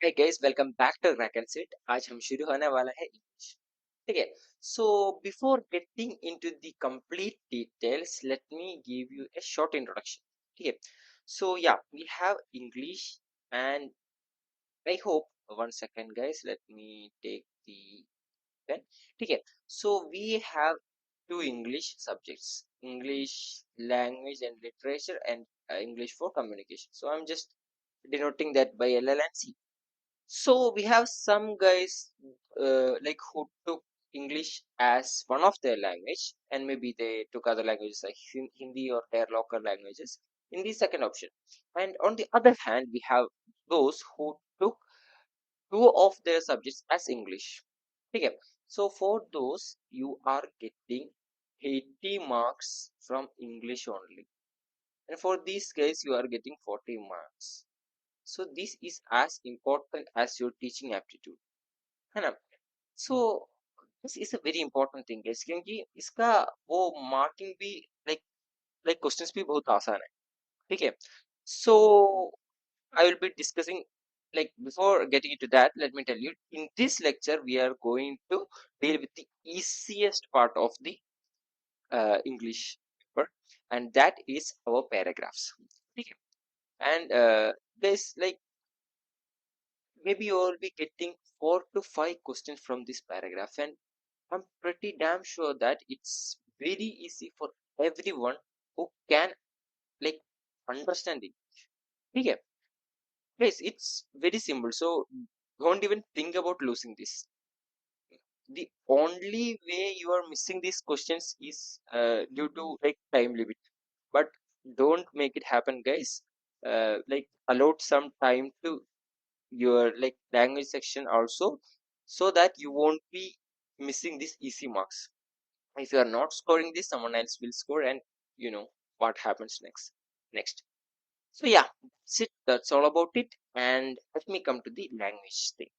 Hey guys, welcome back to crack and sit. आज हम शुरू होने वाला है इंग्लिश। ठीक है। So before getting into the complete details, let me give you a short introduction. ठीक है। So yeah, we have English and I hope, one second guys, let me take the pen. ठीक है। So we have two English subjects, English language and literature, and English for communication. So I'm just denoting that by LL and C. So we have some guys like who took English as one of their language, and maybe they took other languages like Hindi or their local languages in the second option. And on the other hand, we have those who took two of their subjects as English. Okay. So for those, you are getting 80 marks from English only, and for these guys, you are getting 40 marks. So this is as important as your teaching aptitude, है ना? So this is a very important thing guys, क्योंकि इसका वो marking भी like like questions भी बहुत आसान है। ठीक है। So I will be discussing, like, before getting into that, let me tell you, in this lecture we are going to deal with the easiest part of the English paper, and that is our paragraphs. ठीक है। And there's like maybe you will be getting 4 to 5 questions from this paragraph, and I'm pretty damn sure that it's very easy for everyone who can like understand it. Okay, guys, it's very simple. So don't even think about losing this. The only way you are missing these questions is due to like time limit. But don't make it happen, guys. Like allot some time to your like language section also, so that you won't be missing these easy marks. If you are not scoring this, someone else will score, and you know what happens next. So yeah, that's all about it. And let me come to the language thing.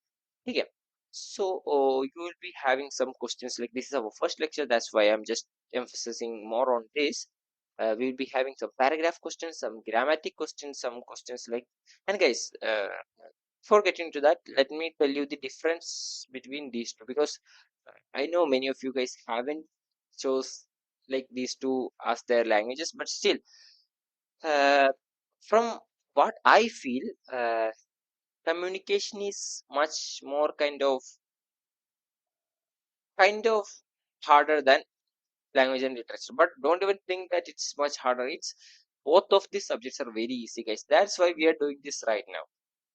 Okay. So you will be having some questions, like this is our first lecture, that's why I'm just emphasizing more on this. We'll be having some paragraph questions, some grammatic questions, some questions like, and guys, before getting to that, let me tell you the difference between these two, because I know many of you guys haven't chose like these two as their languages, but still, uh, from what I feel, communication is much more kind of harder than language and literature. But don't even think that it's much harder. It's both of these subjects are very easy, guys. That's why we are doing this right now.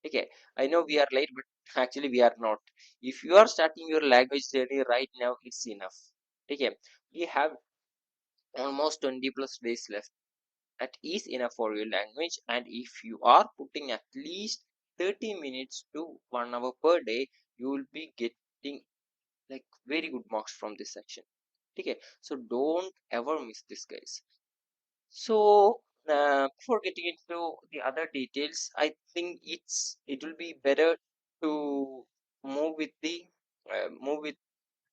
Okay, I know we are late, but actually we are not. If you are starting your language journey right now, it's enough. Okay, we have almost 20 plus days left. That is enough for your language, and if you are putting at least 30 minutes to 1 hour per day, you will be getting like very good marks from this section. Okay, so don't ever miss this, guys. So before getting into the other details, I think it will be better to move with the move with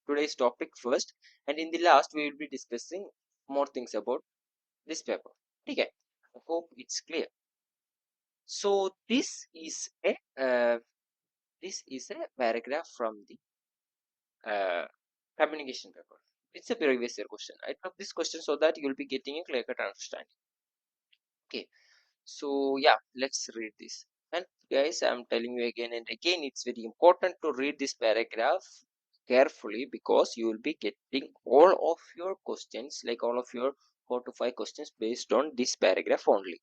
today's topic first, and in the last we will be discussing more things about this paper. Okay, I hope it's clear. So this is a paragraph from the communication paper. It's a previous year question. I took this question so that you will be getting a clear cut understanding. Okay, so yeah, let's read this. And guys, I'm telling you again and again, it's very important to read this paragraph carefully, because you will be getting all of your questions, like all of your 4 to 5 questions based on this paragraph only.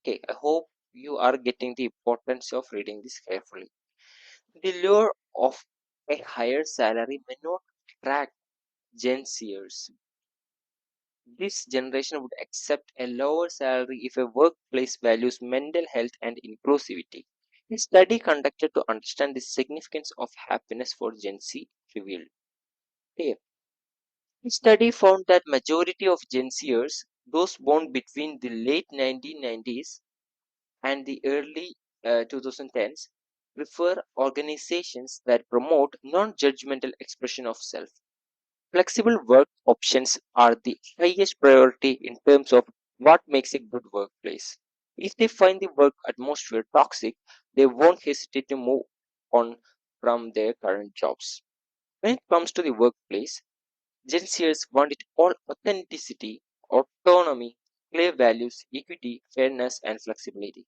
Okay, I hope you are getting the importance of reading this carefully. The lure of a higher salary may not attract Gen Zers. This generation would accept a lower salary if a workplace values mental health and inclusivity. A study conducted to understand the significance of happiness for Gen Z revealed. Here, the study found that majority of Gen Zers, those born between the late 1990s and the early 2010s, prefer organizations that promote non-judgmental expression of self. Flexible work options are the highest priority in terms of what makes a good workplace. If they find the work atmosphere toxic, they won't hesitate to move on from their current jobs. When it comes to the workplace, Gen Zers want it all: authenticity, autonomy, clear values, equity, fairness, and flexibility.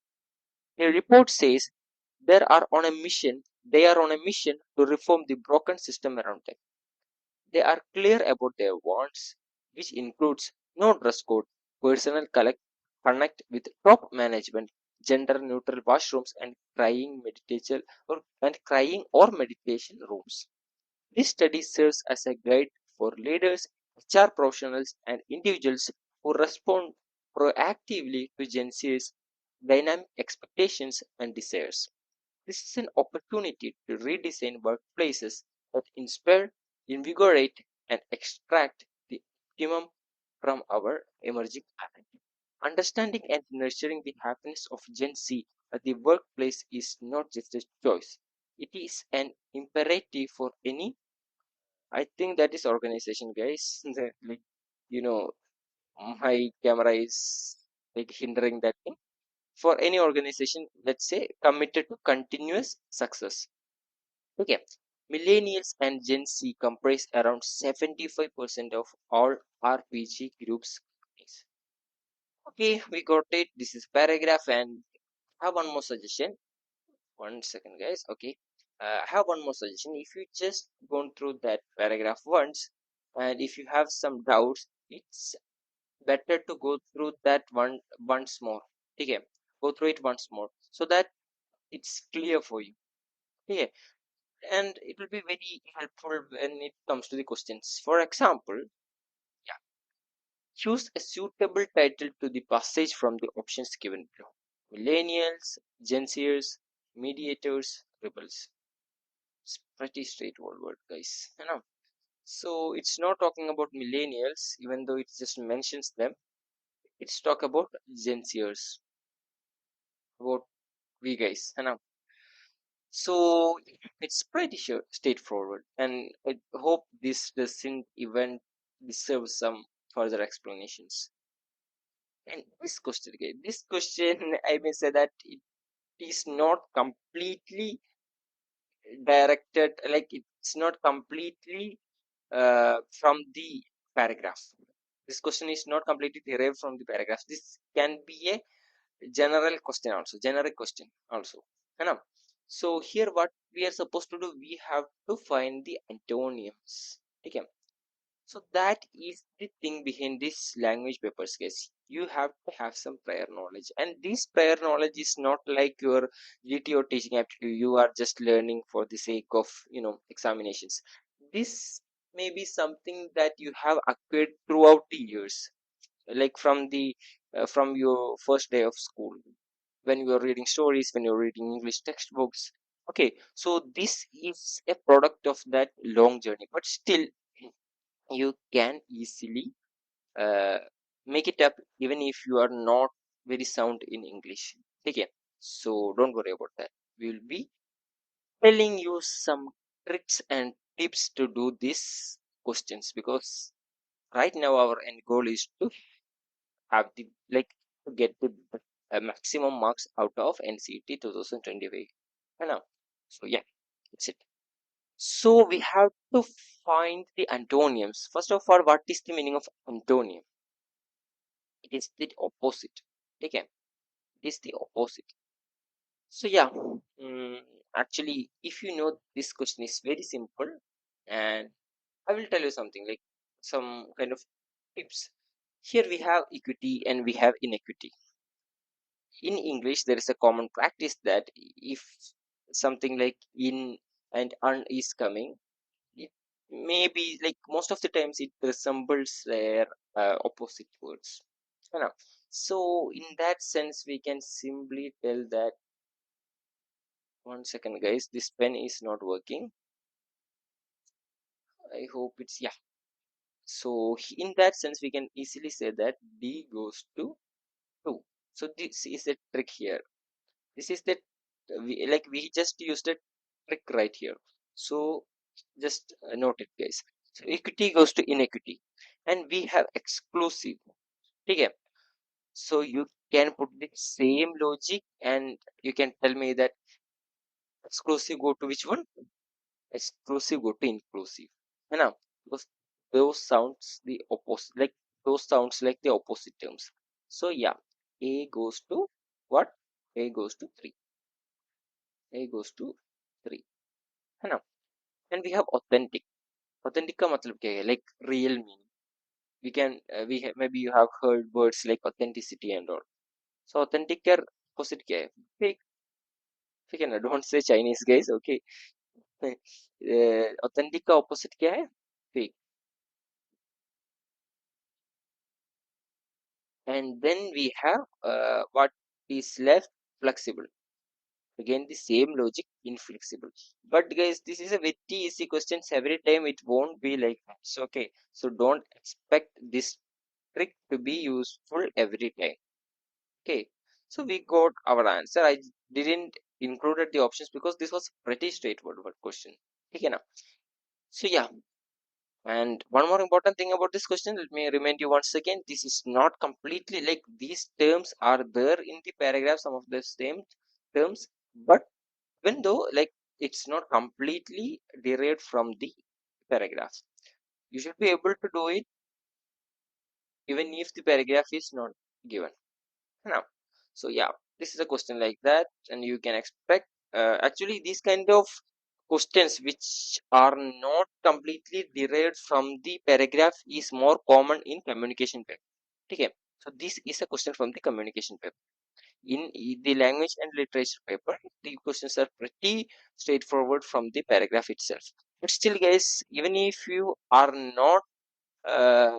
A report says they are on a mission to reform the broken system around them. They are clear about their wants, which includes no dress code, personal connect with top management, gender neutral washrooms, and crying or meditation rooms. This study serves as a guide for leaders, HR professionals, and individuals who respond proactively to Gen Z's dynamic expectations and desires. This is an opportunity to redesign workplaces that inspire, invigorate, and extract the optimum from our emerging talent. Understanding and nurturing the happiness of Gen Z at the workplace is not just a choice, it is an imperative for any. I think that is organization, guys. Like, you know, my camera is like hindering that thing. For any organization, let's say, committed to continuous success. Okay. Millennials and Gen Z comprise around 75% of all RPG groups companies. Okay, we got it. This is paragraph, and I have one more suggestion. One second, guys. Okay. I have one more suggestion. If you just gone through that paragraph once, and if you have some doubts, it's better to go through that one once more. Okay. Go through it once more so that it's clear for you. Okay. And it will be very helpful when it comes to the questions. For example, yeah, choose a suitable title to the passage from the options given below. Millennials, Gen Zers, mediators, rebels. It's pretty straightforward, guys. You know. So it's not talking about millennials, even though it just mentions them. It's talk about Gen Zers, about we guys. You know. So it's pretty sure straightforward, and I hope this doesn't even deserve some further explanations. And this question, I may say that it is not completely directed, like it's not completely from the paragraph. This question is not completely derived from the paragraph. This can be a general question also, generic question also. You know? So here what we are supposed to do, we have to find the antonyms. Okay. So that is the thing behind this language papers, guys. You have to have some prior knowledge, and this prior knowledge is not like your GT or teaching aptitude. You are just learning for the sake of examinations. This may be something that you have acquired throughout the years, like from your first day of school, when you are reading stories, when you're reading English textbooks. Okay, so this is a product of that long journey, but still you can easily uh, make it up even if you are not very sound in English. Okay, so don't worry about that. We will be telling you some tricks and tips to do these questions, because right now our end goal is to have the like to get the maximum marks out of NCET 2025. I know. So yeah, that's it. So we have to find the antonyms. First of all, what is the meaning of antonym? It is the opposite. Okay, it is the opposite. So yeah, actually, if you know, this question is very simple, and I will tell you something like some kind of tips. Here we have equity and we have inequity. In English, there is a common practice that if something like in and un is coming, it may be like most of the times it resembles their opposite words. You know. So in that sense, we can simply tell that, one second, guys, this pen is not working. I hope it's, yeah. So in that sense, we can easily say that D goes to 2. So this is a trick here. This is the we just used a trick right here. So just note it, guys. So equity goes to inequity, and we have exclusive. Okay. So you can put the same logic, and you can tell me that exclusive go to which one? Exclusive go to inclusive. है ना? Because those sounds the opposite, like those sounds like the opposite terms. So yeah, A goes to what? A goes to 3. A goes to 3. है ना? And we have authentic. Authentic का मतलब क्या है? Like real meaning. We can maybe you have heard words like authenticity and all. So authentic का opposite क्या है? Fake. ठीक है ना? Don't say Chinese guys, okay? Authentic का opposite क्या है? Fake. And then we have what is left? Flexible. Again the same logic, inflexible. But guys, this is a very easy questions. Every time it won't be like that. So okay, so don't expect this trick to be useful every time. Okay, so we got our answer. I didn't included the options because this was pretty straightforward question. Okay, now. So yeah, and one more important thing about this question, let me remind you once again, this is not completely like these terms are there in the paragraph, some of the same terms, but even though like it's not completely derived from the paragraph, you should be able to do it even if the paragraph is not given. Now, so yeah, this is a question like that, and you can expect actually these kind of questions which are not completely derived from the paragraph is more common in communication paper. Okay, so this is a question from the communication paper. In the language and literature paper, the questions are pretty straightforward from the paragraph itself. But still, guys, even if you are not uh,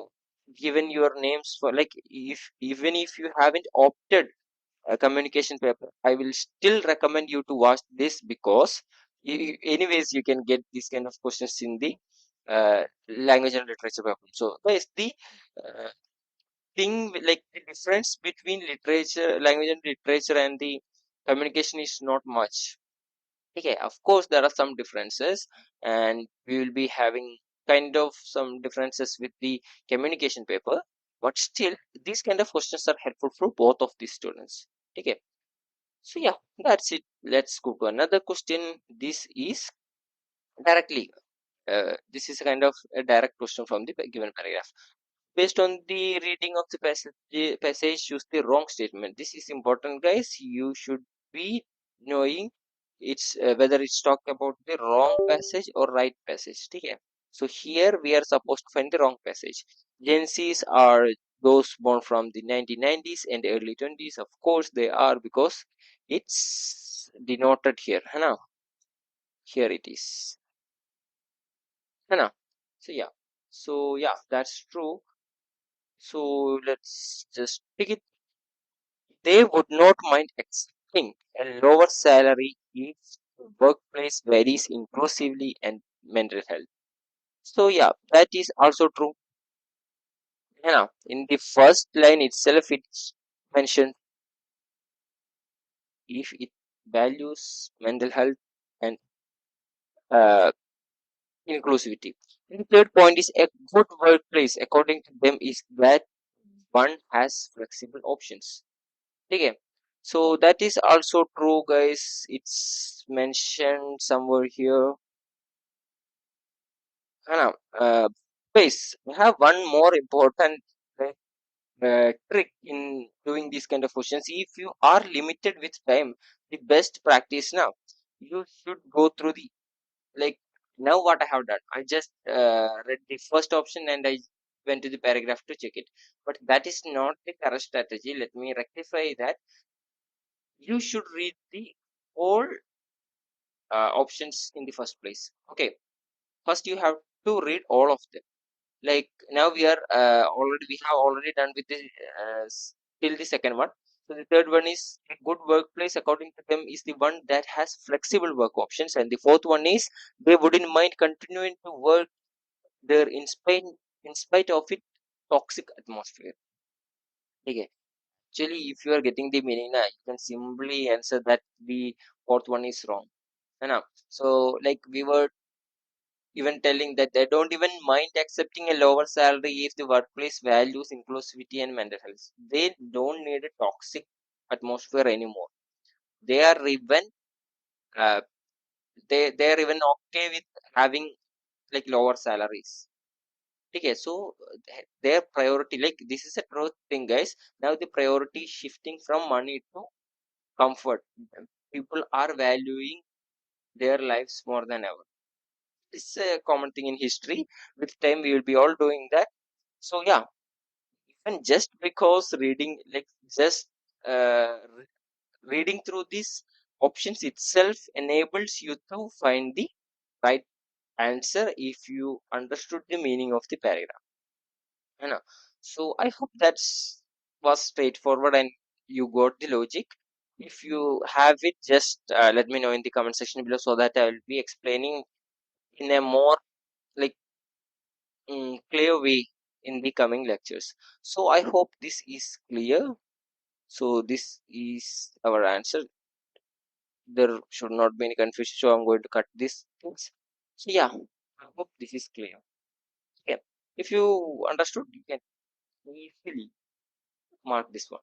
given your names for like if even if you haven't opted a communication paper, I will still recommend you to watch this because anyways you can get these kind of questions in the language and literature paper. So guys, the uh, thing like the difference between literature, language and literature and the communication is not much. Okay, of course there are some differences, and we will be having kind of some differences with the communication paper, but still these kind of questions are helpful for both of the students. Okay, so yeah, that's it. Let's go to another question. This is directly this is a kind of a direct question from the given paragraph. Based on the reading of the passage, choose the wrong statement. This is important, guys. You should be knowing it's whether it's talk about the wrong passage or right passage. Okay? So here we are supposed to find the wrong passage. Gen Zs are those born from the 1990s and early 20s. Of course they are because it's denoted here. है ना? Here it is. है ना? So yeah, that's true. So let's just pick it. They would not mind accepting a lower salary if the workplace varies inclusively and mental health. So yeah, that is also true. Yeah, in the first line itself, it's mentioned if it values mental health and uh, inclusivity. And the third point is a good workplace, according to them, is that one has flexible options. Okay, so that is also true, guys. It's mentioned somewhere here. Hannah, guys, we have one more important like, trick in doing these kind of questions. If you are limited with time, the best practice now, you should go through the like now what I have done. I just read the first option and I went to the paragraph to check it. But that is not the correct strategy. Let me rectify that. You should read the whole options in the first place. Okay, first you have to read all of them. Like now we are already we have already done with the till the second one. So the third one is a good workplace according to them is the one that has flexible work options, and the fourth one is they wouldn't mind continuing to work there in spite of it toxic atmosphere. Okay, actually if you are getting the meaning now, you can simply answer that the fourth one is wrong. है ना? So like we were even telling that they don't even mind accepting a lower salary if the workplace values inclusivity and mental health. They don't need a toxic atmosphere anymore. They are even they're even okay with having like lower salaries. Okay, so their priority, like this is a truth thing, guys. Now the priority is shifting from money to comfort. People are valuing their lives more than ever. It's a common thing in history. With time we will be all doing that. So yeah, and just because reading, like just reading through these options itself enables you to find the right answer if you understood the meaning of the paragraph. You know? So I hope that's was straightforward and you got the logic. If you have it, just let me know in the comment section below so that I will be explaining in a more like clear way in the coming lectures. So I hope this is clear. So this is our answer. There should not be any confusion. So I'm going to cut this things. So yeah, I hope this is clear. Yeah. If you understood, you can easily mark this one.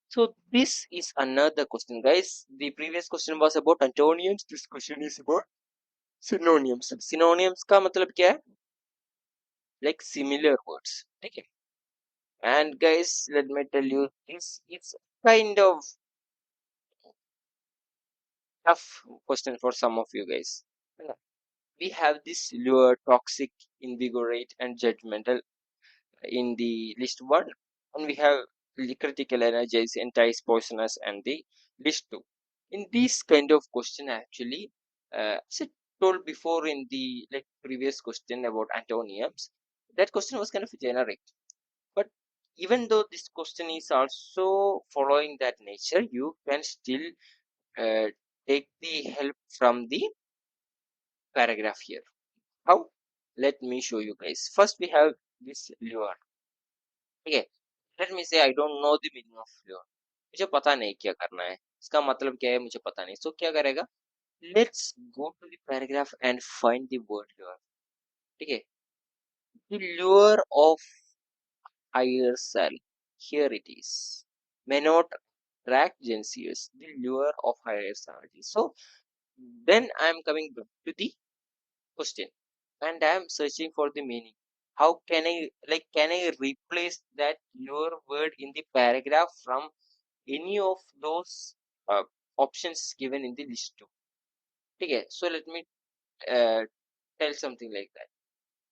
So this is another question, guys. The previous question was about antonyms. This question is about synonyms. Synonyms का मतलब क्या है? Like similar words. Okay. And guys, let me tell you, this is kind of tough question for some of you guys. Yeah. We have this lure, toxic, invigorate, and judgmental in the list one, and we have the critical, energize, entice, poisonous, and the list two. In this kind of question, actually, as I told before in the like previous question about antonyms, that question was kind of generic. But even though this question is also following that nature, you can still uh, take the help from the paragraph here. How? Let me show you guys. First, we have this lure. Okay, let me say I don't know the meaning of lure. मुझे पता नहीं क्या करना है. इसका मतलब क्या है मुझे पता नहीं. So क्या करेगा? Let's go to the paragraph and find the word lure. ठीक है? The lure of higher salary. Here it is. May not attract genius. The lure of higher salary. So then I am coming back to the question and I am searching for the meaning. How can I replace that lure word in the paragraph from any of those uh, options given in the list two? Okay, so let me uh, tell something like that.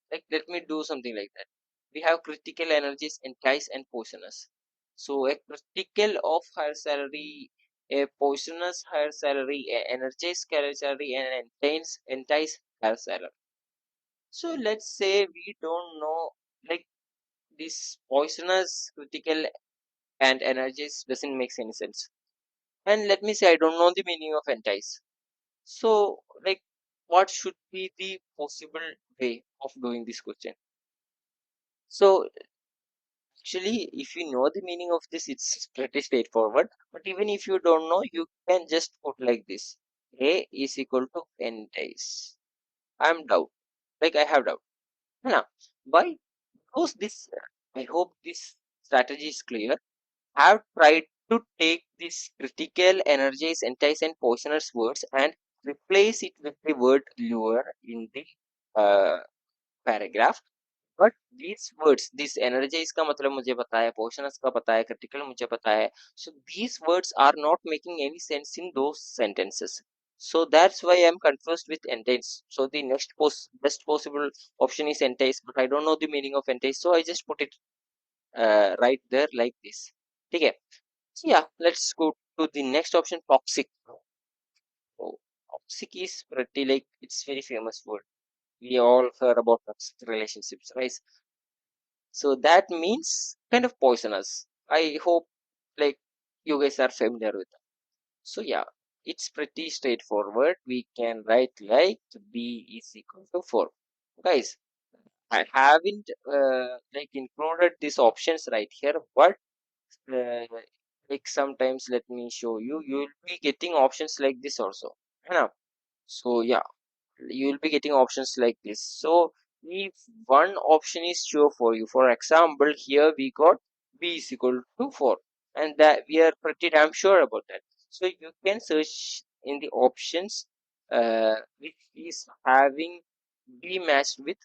Like let me do something like that. We have critical energies, entice and poisonous. So a critical of higher salary, a poisonous higher salary, a energized higher salary, and entice higher salary. So let's say we don't know, like this poisonous, critical, and energies doesn't make any sense. And let me say I don't know the meaning of entice. So like what should be the possible way of doing this question? So actually, if you know the meaning of this, it's pretty straightforward. But even if you don't know, you can just put like this. A is equal to entice. I'm doubt. Like I have doubt. Now, why? Because this, I hope this strategy is clear. Have tried to take this critical, energize, entice, and poisonous words and replace it with the word lure in the uh, paragraph. But these words, this energize का मतलब मुझे पता है, poisonous का पता है, critical मुझे पता है. So these words are not making any sense in those sentences. So that's why I'm confused with entice. So the next best possible option is entice, but I don't know the meaning of entice. So I just put it right there like this. Okay. So yeah, let's go to the next option, toxic. So toxic is pretty like it's very famous word. We all heard about toxic relationships, right? So that means kind of poisonous. I hope like you guys are familiar with that. So yeah, it's pretty straightforward. We can write like B is equal to 4. Guys, I haven't like included these options right here, but uh, like sometimes let me show you. You will be getting options like this also. है ना? So yeah, you will be getting options like this. So if one option is sure for you, for example, here we got B is equal to 4, and that we are pretty damn sure about that. So you can search in the options which is having B matched with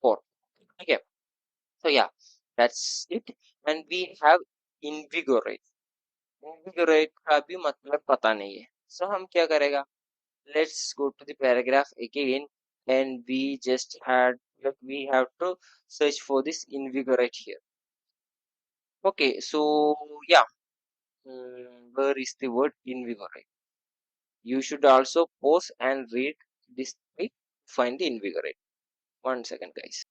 4. Okay, so yeah, that's it. And we have invigorate. Invigorate का भी मतलब पता नहीं है. So हम क्या करेगा? Let's go to the paragraph again, and we have to search for this invigorate here. Okay, so yeah, where is the word invigorate? You should also pause and read this to find the invigorate. 1 second, guys.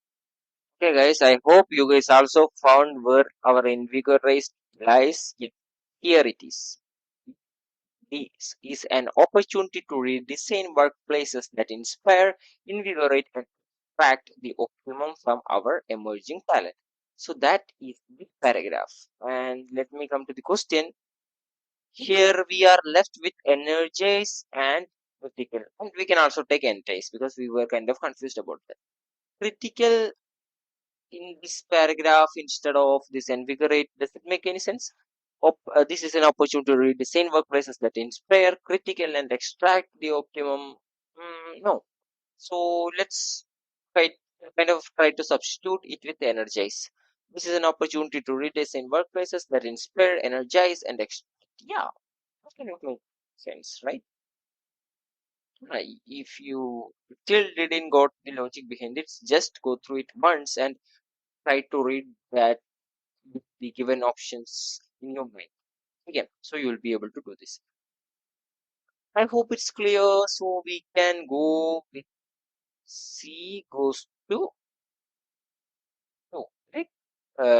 Okay, guys, I hope you guys also found where our invigorate lies. Yeah, here it is. This is an opportunity to redesign workplaces that inspire, invigorate, and extract the optimum from our emerging talent. So that is the paragraph. And let me come to the question. Here we are left with energize and critical. And we can also take entice because we were kind of confused about that. Critical in this paragraph instead of this invigorate, does it make any sense? This is an opportunity to redesign workplaces that inspire, critical, and extract the optimum. No. So let's try, try to substitute it with energize. This is an opportunity to redesign workplaces that inspire, energize, and yeah, that kind of make sense, right? If you still didn't got the logic behind it, just go through it once and try to read that with the given options in your mind again, so you will be able to do this. I hope it's clear. So we can go with C goes to no, right?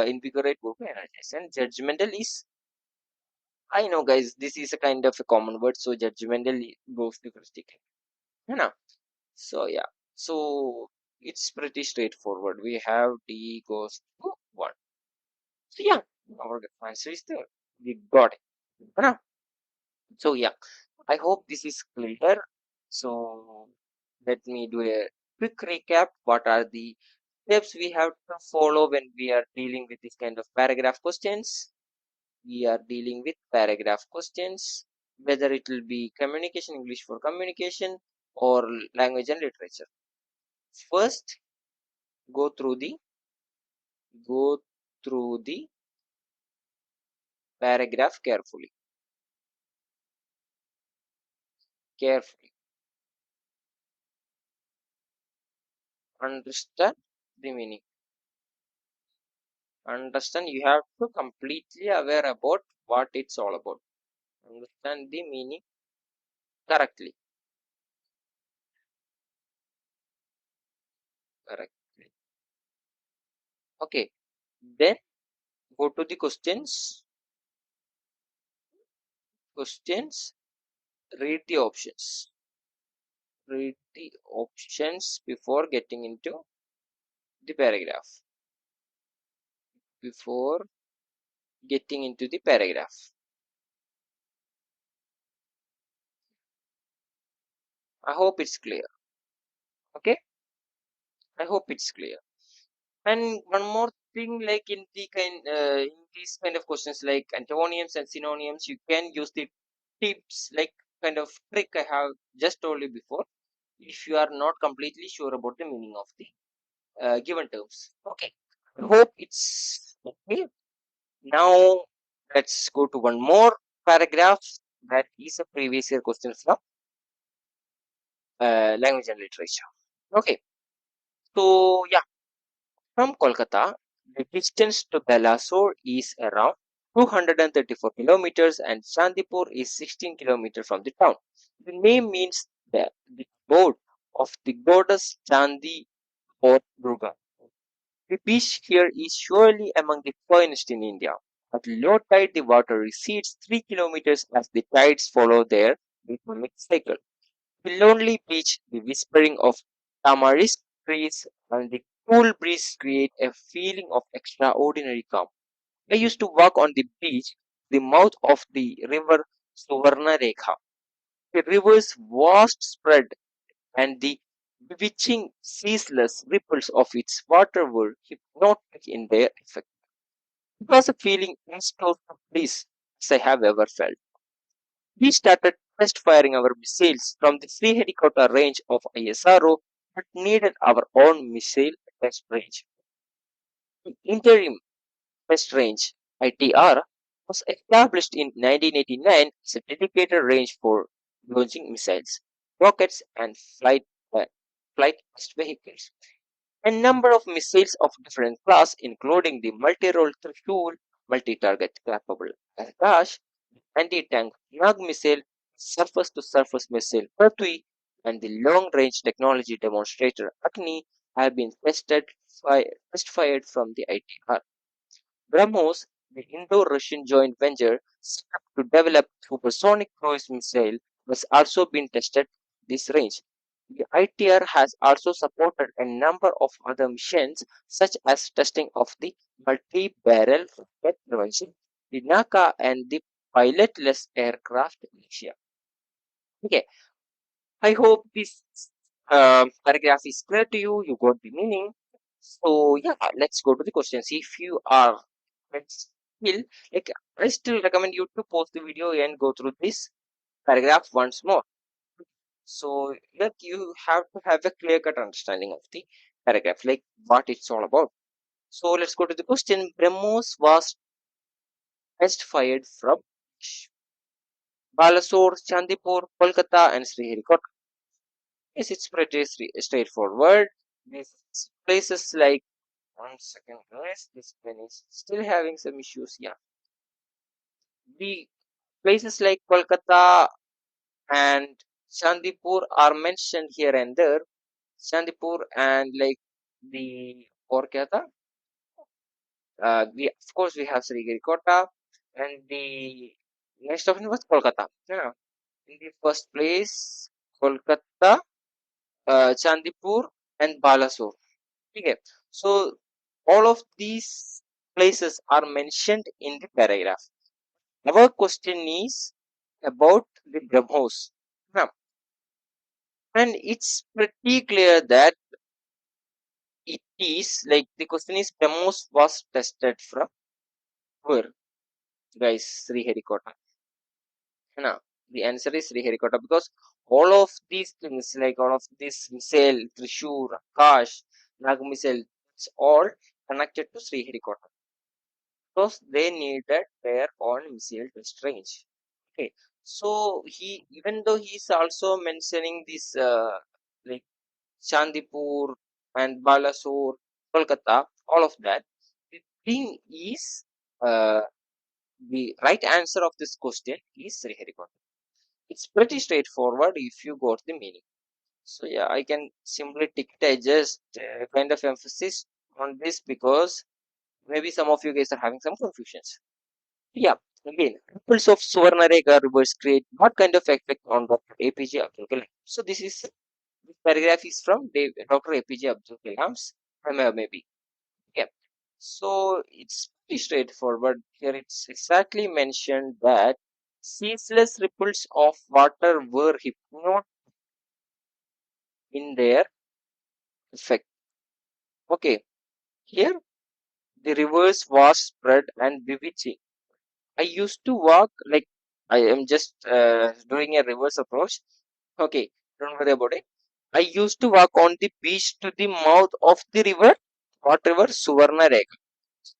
Invigorate go to energize, and judgmental is, I know, guys, this is a kind of a common word, so judgmental goes to critical. You know? So yeah, so it's pretty straightforward. We have D goes to 1. So yeah, our answer is there. We got it. You know? So yeah, I hope this is clear. So let me do a quick recap. What are the steps we have to follow when we are dealing with this kind of paragraph questions? We are dealing with paragraph questions, whether it will be communication, English for communication, or language and literature. First, go through the go through the paragraph carefully. Carefully. Understand the meaning. Understand, you have to completely aware about what it's all about. Understand the meaning correctly. Correctly. Okay. Then go to the questions. Questions. Read the options. Read the options before getting into the paragraph. Before getting into the paragraph. I hope it's clear. Okay. I hope it's clear. And one more thing, like in these kind of questions, like antonyms and synonyms, you can use the tips, like kind of trick I have just told you before. If you are not completely sure about the meaning of the given terms, okay. I hope it's okay. Now let's go to one more paragraph that is a previous year question from language and literature. Okay, so yeah. From Kolkata, the distance to Balasore is around 234 kilometers and Chandipur is 16 kilometers from the town. The name means the abode of the goddess Chandi or Durga. The beach here is surely among the finest in India. At low tide, the water recedes 3 kilometers as the tides follow their rhythmic cycle. The lonely beach, the whispering of tamarisk trees, and the cool breeze create a feeling of extraordinary calm. I used to walk on the beach, the mouth of the river Suvarna Rekha. The river's vast spread and the bewitching, ceaseless ripples of its water were hypnotic in their effect. It was a feeling as close to bliss as I have ever felt. We started test firing our missiles from the free helicopter range of ISRO, but needed our own missile test range. The interim test range (ITR) was established in 1989 as a dedicated range for launching missiles, rockets, and flight test vehicles. A number of missiles of different class, including the multi-role Trishul, multi-target capable Akash, anti-tank Nag missile, surface-to-surface missile Prithvi, and the long-range technology demonstrator Agni have been test fired from the ITR. BrahMos, the Indo-Russian joint venture set up to develop supersonic cruise missile, has also been tested this range. The ITR has also supported a number of other missions, such as testing of the multi-barrel rocket prevention, the NACA, and the pilotless aircraft in Asia. Okay, I hope this paragraph is clear to you. You got the meaning. So yeah, let's go to the questions. If you are still like, I still recommend you to pause the video and go through this paragraph once more. So that you have to have a clear cut understanding of the paragraph, like what it's all about. So let's go to the question. BrahMos was test fired from Balasore, Chandipur, Kolkata, and Sriharikota. Yes, it's pretty straightforward. These places like, one second, guys, this pen is still having some issues. Yeah, the places like Kolkata and Chandipur are mentioned here and there. Chandipur and like the or kya tha? We of course we have Sriharikota, and the next option was Kolkata. Yeah, in the first place, Kolkata, Chandipur, and Balasore. Okay, so all of these places are mentioned in the paragraph. Our question is about the BrahMos. Now, and it's pretty clear that it is like the question is BrahMos was tested from where, guys? Sriharikota. Now, the answer is Sriharikota because all of these things, like all of this missile, Trishur, Akash, Nag missile, it's all connected to Sriharikota because they needed their own missile test range. Okay, so he, even though he's also mentioning this like Chandipur and Balasore, Kolkata, all of that, the thing is the right answer of this question is Sriharikota. It's pretty straightforward if you got the meaning. So yeah, I can simply tick it. I just kind of emphasis on this because maybe some of you guys are having some confusions. Yeah, again, ripples of Suvarnarega rivers create what kind of effect on Dr. APJ Abdul Kalam? So this paragraph is from Dr. APJ Abdul Kalam's maybe. Yeah. So it's pretty straightforward. Here it's exactly mentioned that ceaseless ripples of water were hypnotic in their effect. Okay. Here the rivers was spread and bewitching. I used to walk like I am just doing a reverse approach. Okay, don't worry about it. I used to walk on the beach to the mouth of the river. What river? Suvarna Reka.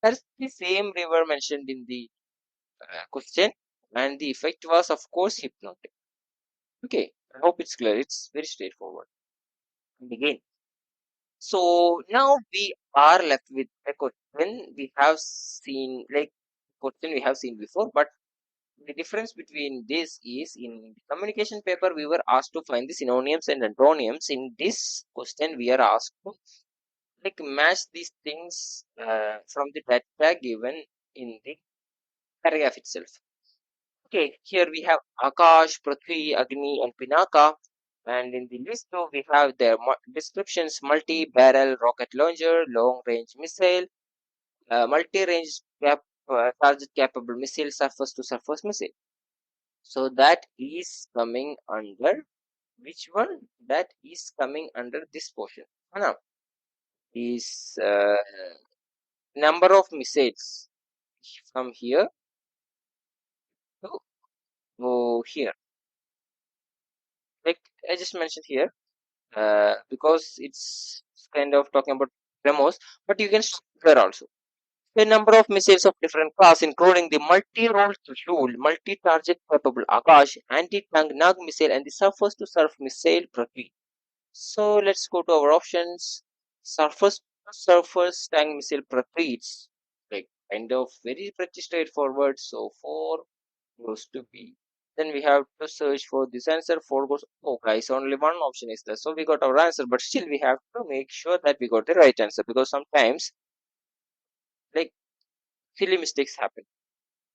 That's the same river mentioned in the question, and the effect was, of course, hypnotic. Okay, I hope it's clear. It's very straightforward. And again, so now we are left with a question we have seen, like question we have seen before, but the difference between this is in the communication paper we were asked to find the synonyms and antonyms. In this question we are asked to like match these things from the data given in the paragraph itself. Okay, here we have Akash, Prithvi, Agni, and Pinaka. And in the list too, we have their descriptions: multi-barrel rocket launcher, long-range missile, multi-range target capable missile, surface-to-surface missile. So that is coming under which one? That is coming under this portion. Now, is number of missiles from here to here. I just mentioned here because it's kind of talking about demos, but you can stop there also. A number of missiles of different class, including the multi-role Trishul, multi-target capable Akash, anti-tank Nag missile, and the surface-to-surface missile Prithvi. So let's go to our options. Surface-to-surface tank missile Prithvi. It's like kind of very pretty straightforward. So 4 goes to B. Then we have to search for this answer. 4 goes. Oh, guys, only one option is there. So we got our answer, but still we have to make sure that we got the right answer because sometimes like silly mistakes happen.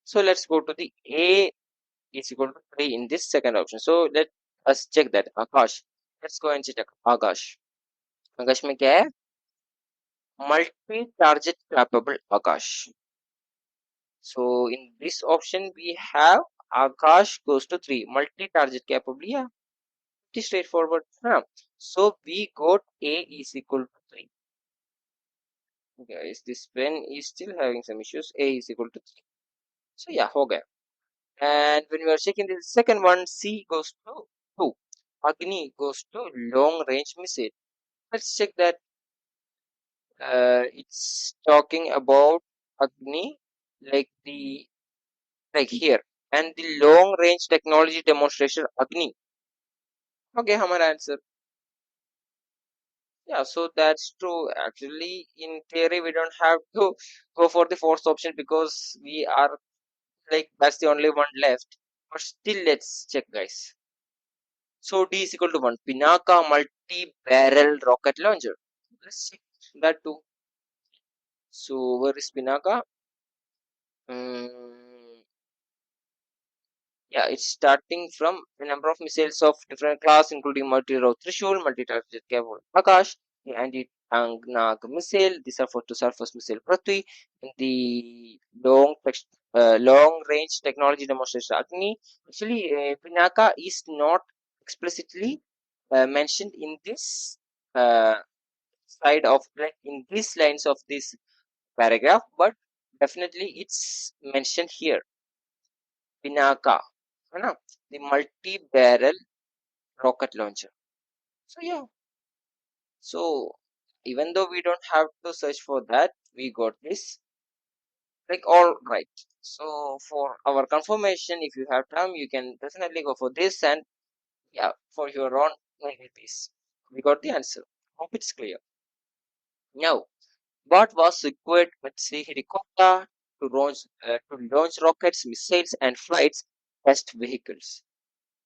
So let's go to the A is equal to 3 in this second option. So let us check that. Akash. Let's go and check Akash. आकाश में क्या है multi target capable Akash so in this option we have Akash goes to 3 multi target capable yeah pretty straightforward huh? So we got A is equal to 3 guys this pen is still having some issues A is equal to 3 so yeah ho gaya and when we are checking the second one C goes to 2 Agni goes to long range missile let's check that it's talking about Agni like the like here and the long range technology demonstration Agni okay हमारा answer yeah so that's true actually in theory we don't have to go for the fourth option because we are like that's the only one left but still let's check guys so D is equal to 1 Pinaka multi-barrel rocket launcher let's check that too so where is Pinaka mm, yeah, it's starting from a number of missiles of different class, including multi-row Trishul, multi-target capable Akash, the anti-tank missile, the surface-to-surface missile Prithvi, and the long-range technology demonstration Agni. Actually, Pinaka is not explicitly mentioned in this uh, side of like in these lines of this paragraph, but definitely it's mentioned here. Pinaka, है ना? The multi-barrel rocket launcher. So yeah, so even though we don't have to search for that, we got this like all right. So for our confirmation, if you have time, you can definitely go for this and yeah, for your own piece. We got the answer. Hope it's clear. Now, what was required with Sriharikota to launch rockets, missiles, and flights test vehicles?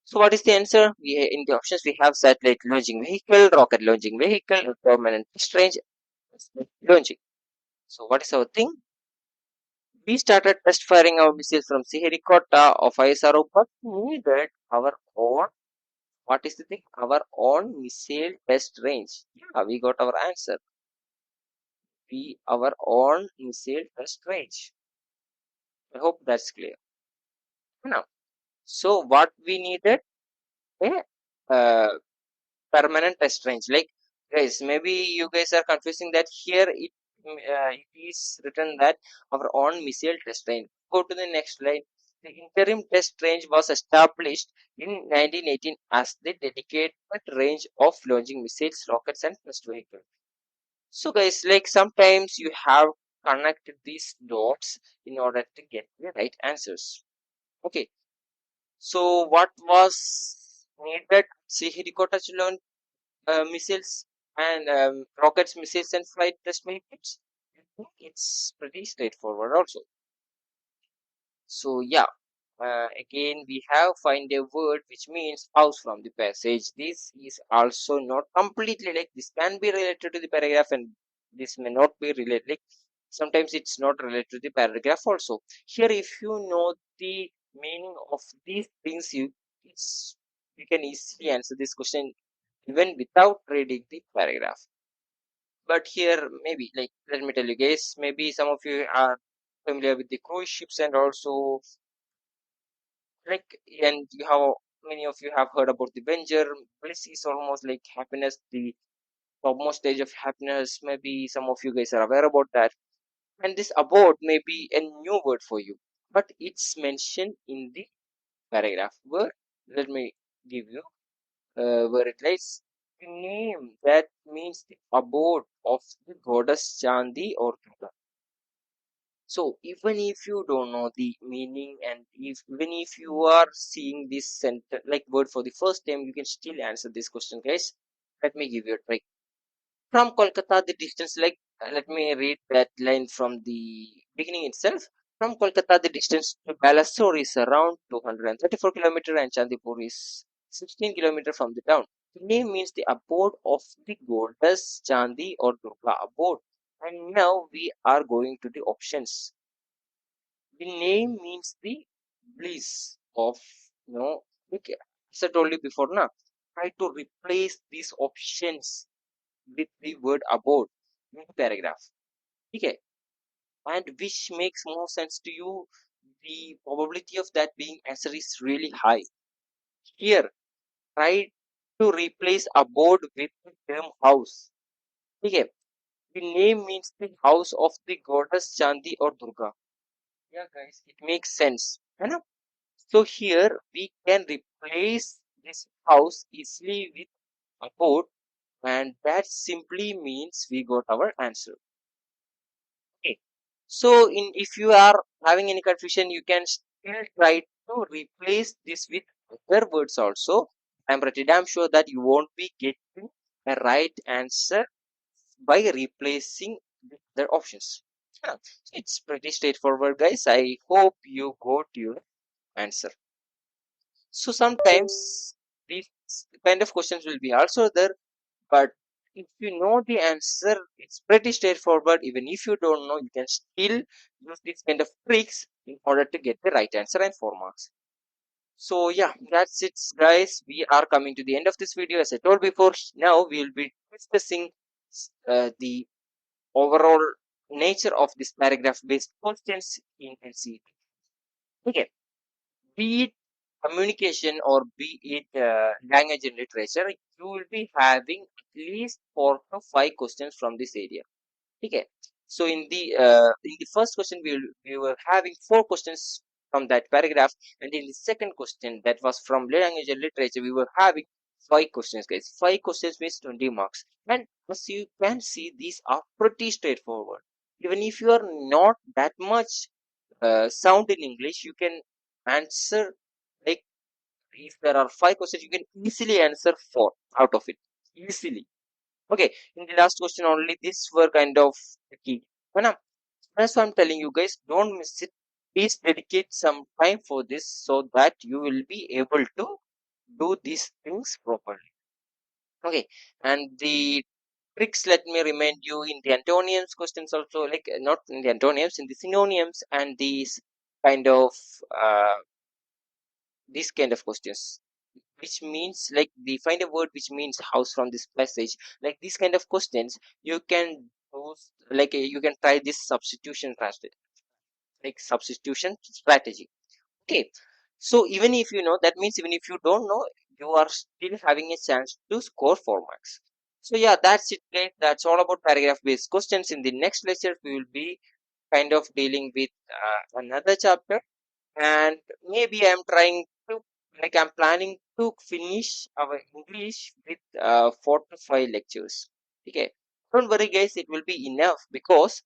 So what is the answer? In the options we have satellite launching vehicle, rocket launching vehicle, permanent test range launching. So what is our thing? We started test firing our missiles from Sriharikota of ISRO, but we needed our own. What is the thing? Our own missile test range. Yeah, we got our answer. Our own missile test range. I hope that's clear. Now, so what we needed? A permanent test range like guys maybe you guys are confusing that here it is written that our own missile test range go to the next line the interim test range was established in 1918 as the dedicated range of launching missiles rockets and test vehicles so guys like sometimes you have connected these dots in order to get the right answers okay so what was needed see Hirikota to learn missiles and rockets, missiles, and flight test vehicles. I think it's pretty straightforward also. So yeah, again we have find a word which means house from the passage. This is also not completely like this can be related to the paragraph and this may not be related. Like, sometimes it's not related to the paragraph also. Here, if you know the meaning of these things, you can easily answer this question even without reading the paragraph. But here, maybe, like, let me tell you guys, maybe some of you are familiar with the cruise ships and also, like, and you have, many of you have heard about the Avenger. Bliss is almost like happiness, the topmost stage of happiness. Maybe some of you guys are aware about that. And this about may be a new word for you, but it's mentioned in the paragraph where, let me give you. where it lies. The name that means the abode of the goddess Chandi or Durga. So even if you don't know the meaning, and even if you are seeing this sentence like word for the first time, you can still answer this question, guys. Let me give you a try. From Kolkata, the distance, let me read that line from the beginning itself. From Kolkata, the distance to Balasore is around 234 kilometers and Chandipur is 16 kilometers from the town. The name means the abode of the goddess Chandi or Durga abode. And now we are going to the options. The name means the bliss of, okay, as I told you before, now try to replace these options with the word abode in the paragraph. Okay, and which makes more sense to you, the probability of that being answer is really high. Here, try to replace abode with the term house. Okay, the name means the house of the goddess Chandi or Durga. Yeah, guys, it makes sense. You know? So here we can replace this house easily with abode, and that simply means we got our answer. Okay. So in if you are having any confusion, you can still try to replace this with other words also. I'm pretty damn sure that you won't be getting a right answer by replacing the other options. Yeah. It's pretty straightforward, guys. I hope you got your answer. So sometimes these kind of questions will be also there, but if you know the answer, it's pretty straightforward. Even if you don't know, you can still use these kind of tricks in order to get the right answer and 4 marks. So yeah, that's it, guys. We are coming to the end of this video. As I told before, now we will be discussing the overall nature of this paragraph based questions in NCET. Okay, be it communication or be it language and literature, you will be having at least 4 to 5 questions from this area. Okay. So in the first question, we were having 4 questions from that paragraph, and in the second question, that was from language and literature, we were having 5 questions, guys. 5 questions means 20 marks, and as you can see, these are pretty straightforward. Even if you are not that much sound in English, you can answer, like, if there are 5 questions, you can easily answer 4 out of it easily. Okay, in the last question only, these were kind of tricky. But now, that's why I'm telling you guys, don't miss it. Please dedicate some time for this so that you will be able to do these things properly. Okay, and the tricks, let me remind you, in the antonyms questions also, like not in the antonyms, in the synonyms and kind of uh, these kind of questions, which means like the find a word which means house from this passage, like these kind of questions, you can use, like you can try this substitution strategy. Okay, so even if you know, that means even if you don't know, you are still having a chance to score 4 marks. So yeah, that's it, guys. That's all about paragraph based questions. In the next lecture, we will be kind of dealing with another chapter, and maybe I'm trying to, like, I'm planning to finish our English with 4 to 5 lectures. Okay, don't worry, guys, it will be enough, because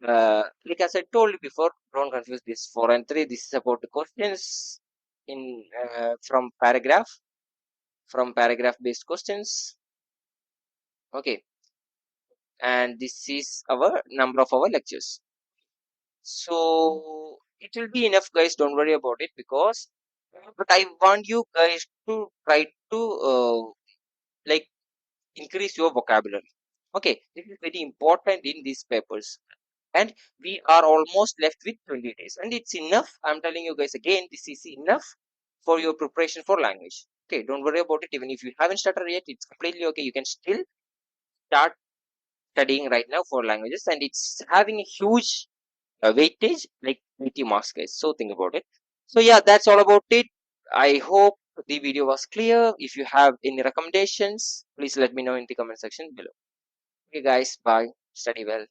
like as I told you before, don't confuse this 4 and 3. This is about the questions in from paragraph based questions. Okay, and this is our number of our lectures. So it will be enough, guys. Don't worry about it, because but I want you guys to try to like increase your vocabulary. Okay, this is very important in these papers, and we are almost left with 20 days, and it's enough. I'm telling you guys again, this is enough for your preparation for language. Okay, don't worry about it. Even if you haven't started yet, it's completely okay. You can still start studying right now for languages, and it's having a huge weightage, like 80 marks, guys. So think about it. So yeah, that's all about it. I hope the video was clear. If you have any recommendations, please let me know in the comment section below. Okay, guys, bye. Study well.